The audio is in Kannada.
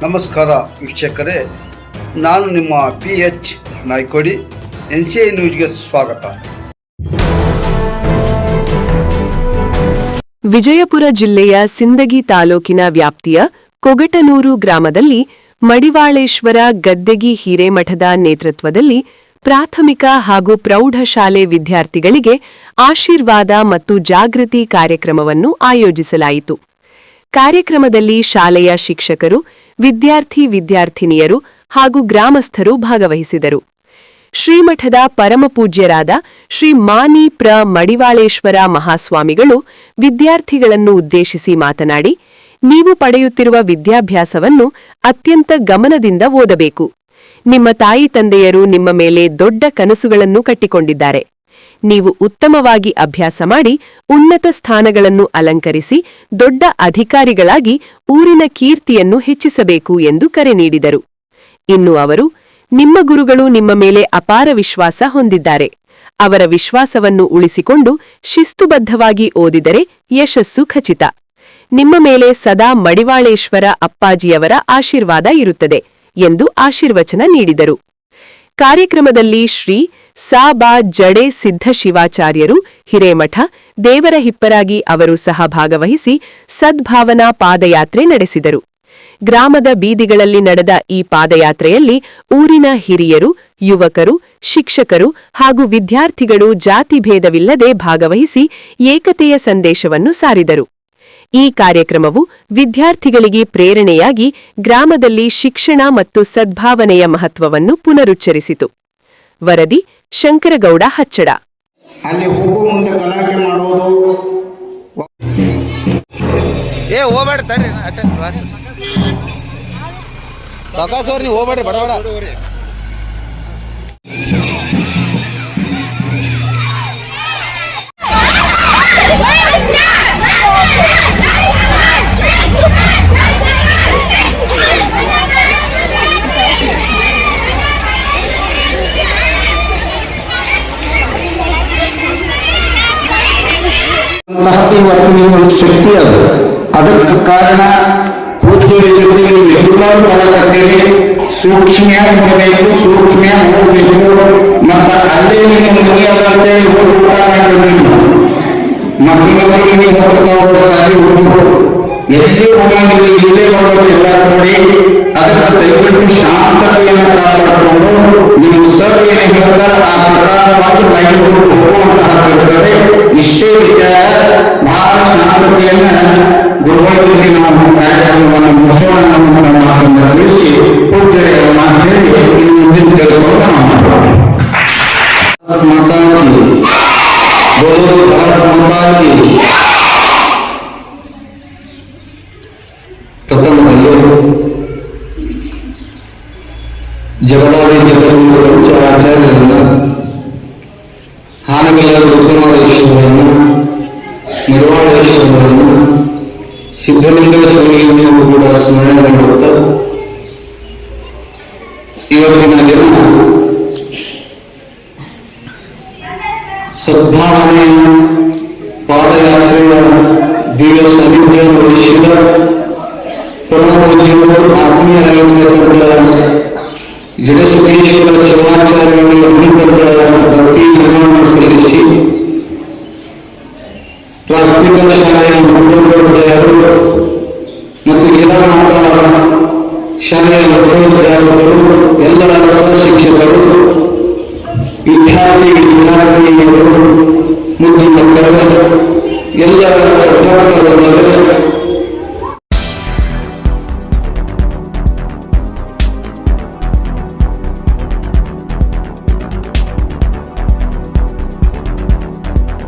ನಮಸ್ಕಾರ ವೀಕ್ಷಕರೇ, ನಾನು ನಿಮ್ಮ PH ನಾಯ್ಕೋಡಿ. NCI ನ್ಯೂಸ್ಗೆ ಸ್ವಾಗತ. ವಿಜಯಪುರ ಜಿಲ್ಲೆಯ ಸಿಂದಗಿ ತಾಲೂಕಿನ ವ್ಯಾಪ್ತಿಯ ಕೊಗಟನೂರು ಗ್ರಾಮದಲ್ಲಿ ಮಡಿವಾಳೇಶ್ವರ ಗದ್ದೆಗಿ ಹಿರೇಮಠದ ನೇತೃತ್ವದಲ್ಲಿ ಪ್ರಾಥಮಿಕ ಹಾಗೂ ಪ್ರೌಢಶಾಲೆ ವಿದ್ಯಾರ್ಥಿಗಳಿಗೆ ಆಶೀರ್ವಾದ ಮತ್ತು ಜಾಗೃತಿ ಕಾರ್ಯಕ್ರಮವನ್ನು ಆಯೋಜಿಸಲಾಯಿತು. ಕಾರ್ಯಕ್ರಮದಲ್ಲಿ ಶಾಲೆಯ ಶಿಕ್ಷಕರು, ವಿದ್ಯಾರ್ಥಿನಿಯರು ಹಾಗೂ ಗ್ರಾಮಸ್ಥರು ಭಾಗವಹಿಸಿದರು. ಶ್ರೀಮಠದ ಪರಮಪೂಜ್ಯರಾದ ಶ್ರೀ ಮಾನಿ ಪ್ರ ಮಡಿವಾಳೇಶ್ವರ ಮಹಾಸ್ವಾಮಿಗಳು ವಿದ್ಯಾರ್ಥಿಗಳನ್ನು ಉದ್ದೇಶಿಸಿ ಮಾತನಾಡಿ, ನೀವು ಪಡೆಯುತ್ತಿರುವ ವಿದ್ಯಾಭ್ಯಾಸವನ್ನು ಅತ್ಯಂತ ಗಮನದಿಂದ ಓದಬೇಕು. ನಿಮ್ಮ ತಾಯಿ ತಂದೆಯರು ನಿಮ್ಮ ಮೇಲೆ ದೊಡ್ಡ ಕನಸುಗಳನ್ನು ಕಟ್ಟಿಕೊಂಡಿದ್ದಾರೆ. ನೀವು ಉತ್ತಮವಾಗಿ ಅಭ್ಯಾಸ ಮಾಡಿ ಉನ್ನತ ಸ್ಥಾನಗಳನ್ನು ಅಲಂಕರಿಸಿ ದೊಡ್ಡ ಅಧಿಕಾರಿಗಳಾಗಿ ಊರಿನ ಕೀರ್ತಿಯನ್ನು ಹೆಚ್ಚಿಸಬೇಕು ಎಂದು ಕರೆ ನೀಡಿದರು. ಇನ್ನು ಅವರು, ನಿಮ್ಮ ಗುರುಗಳು ನಿಮ್ಮ ಮೇಲೆ ಅಪಾರ ವಿಶ್ವಾಸ ಹೊಂದಿದ್ದಾರೆ. ಅವರ ವಿಶ್ವಾಸವನ್ನು ಉಳಿಸಿಕೊಂಡು ಶಿಸ್ತುಬದ್ಧವಾಗಿ ಓದಿದರೆ ಯಶಸ್ಸು ಖಚಿತ. ನಿಮ್ಮ ಮೇಲೆ ಸದಾ ಮಡಿವಾಳೇಶ್ವರ ಅಪ್ಪಾಜಿಯವರ ಆಶೀರ್ವಾದ ಇರುತ್ತದೆ ಎಂದು ಆಶೀರ್ವಚನ ನೀಡಿದರು. ಕಾರ್ಯಕ್ರಮದಲ್ಲಿ ಶ್ರೀ ಸಾ.ಬಾ. ಜಡೆ ಸಿದ್ಧಶಿವಾಚಾರ್ಯರು ಹಿರೇಮಠ ದೇವರ ಹಿಪ್ಪರಾಗಿ ಅವರು ಸಹ ಭಾಗವಹಿಸಿ ಸದ್ಭಾವನಾ ಪಾದಯಾತ್ರೆ ನಡೆಸಿದರು. ಗ್ರಾಮದ ಬೀದಿಗಳಲ್ಲಿ ನಡೆದ ಈ ಪಾದಯಾತ್ರೆಯಲ್ಲಿ ಊರಿನ ಹಿರಿಯರು, ಯುವಕರು, ಶಿಕ್ಷಕರು ಹಾಗೂ ವಿದ್ಯಾರ್ಥಿಗಳು ಜಾತಿಭೇದವಿಲ್ಲದೆ ಭಾಗವಹಿಸಿ ಏಕತೆಯ ಸಂದೇಶವನ್ನು ಸಾರಿದರು. ಈ ಕಾರ್ಯಕ್ರಮವು ವಿದ್ಯಾರ್ಥಿಗಳಿಗೆ ಪ್ರೇರಣೆಯಾಗಿ ಗ್ರಾಮದಲ್ಲಿ ಶಿಕ್ಷಣ ಮತ್ತು ಸದ್ಭಾವನೆಯ ಮಹತ್ವವನ್ನು ಪುನರುಚ್ಚರಿಸಿತು. ವರದಿ ಶಂಕರಗೌಡ ಹಚ್ಚಡ. ಅಲ್ಲಿ ಹೋಗೋ ಮುಂದೆ ಗಲಾಟೆ ಮಾಡೋದು, ನೀವು ಹೋಗ್ಬೇಡ್ರಿ, ಬಡಬಡ ಒಂದು ಶಕ್ತಿ ಅದು. ಅದಕ್ಕೆ ಕಾರಣ ಪೂಜ್ಯರ ಜೊತೆಗೆ ಎಲ್ಲರೂ ಒಳಗಟ್ಟೆಗೆ ಸೂಕ್ಷ್ಮಿಯಾಗಿ ಬರಬೇಕು, ಸೂಕ್ಷ್ಮಿಯಾಗಿ ಹೋಗ್ಬೇಕು. ಮತ್ತು ಅಲ್ಲೇ ನೀವು ಮನೆಯಲ್ಲೇ ಊಟ ಮಾಡಬೇಕು. ಮಕ್ಕಳಿಗೆ ಸಾರಿ ಹೋಗ್ಬೇಕು, ಎಲ್ಲಿ ಹೋಗಂಗಿಲ್ಲ, ಇಲ್ಲೇ ಹೋಗೋದು ಎಲ್ಲ ನೋಡಿ. ಅದಕ್ಕೆ ದಯವಿಟ್ಟು ಶಾಂತತೆಯನ್ನು ಕಾಪಾಡಿಕೊಂಡು ನೀವು ಸರ್ ಏನು ಹೇಳ್ತಾರೆ ಆ ಪ್ರಕಾರವಾಗಿ ಲೈನ್ ಹೋಗುವಂತಹ ಇಷ್ಟೇ ವಿಚಾರ. ಬಹಳ ಶಾಂತತೆಯನ್ನ ಗುರುಗಳಿಗೆ ನಾವು ಕಾರ್ಯಕ್ರಮವನ್ನು ಮುಗಿಸೋಣ ಅನ್ನುವಂಥ ಮಾತನ್ನು ತಿಳಿಸಿ ಪೂಜ್ಯರ ಮಾತು ಹೇಳಿ ಇನ್ನು ಮುಂದಿನ ಕೆಲಸವನ್ನು ಮಾಡೋಣ. ಮಾತಾಡಿ ಬೋಲೋ ಭಾರತ್ ಮಾತಾಡಿ. ಪ್ರಥಮದಲ್ಲಿ ಜಗದಾದಿ ಜಗದ್ಗುರು ಆಚಾರ್ಯರನ್ನ, ಹಾನಗಲ್ಲ ರುದ್ರಮಾಳೇಶ್ವರನ್ನು, ಮಡಿವಾಳೇಶ್ವರನ್ನು, ಸಿದ್ಧಲಿಂಗೇಶ್ವರಿಯನ್ನು ಕೂಡ ಸ್ಮರಣೆ ಮಾಡುತ್ತಾ ಇವತ್ತಿನ ದಿನ ಸದ್ಭಾವನೆಯ ಪಾದಯಾತ್ರೆಯ ದಿವ್ಯ ಸಾನ್ನಿಧ್ಯವನ್ನು ವಹಿಸಿದ ಪರಮಪೂಜ್ಯರು, ಆತ್ಮೀಯರಾಗಿರತಕ್ಕಂಥ ಜಡಸಿದ್ದೇಶ್ವರ ಶಿವಾಚಾರ್ಯರು ಅತ್ಯಂತ ಭಕ್ತಿ ನಮನವನ್ನು ಸಲ್ಲಿಸಿ ಪ್ರಾಥಮಿಕ ಶಾಲೆಯ ಮುಖ್ಯೋಪಾಧ್ಯಾಯರು ಮತ್ತು ಹಿರಾಮಾತ ಶಾಲೆಯ ಮುಖ್ಯೋಪಾಧ್ಯಾಯರು, ಎಲ್ಲರ ಶಿಕ್ಷಕರು, ವಿದ್ಯಾರ್ಥಿನಿಯರು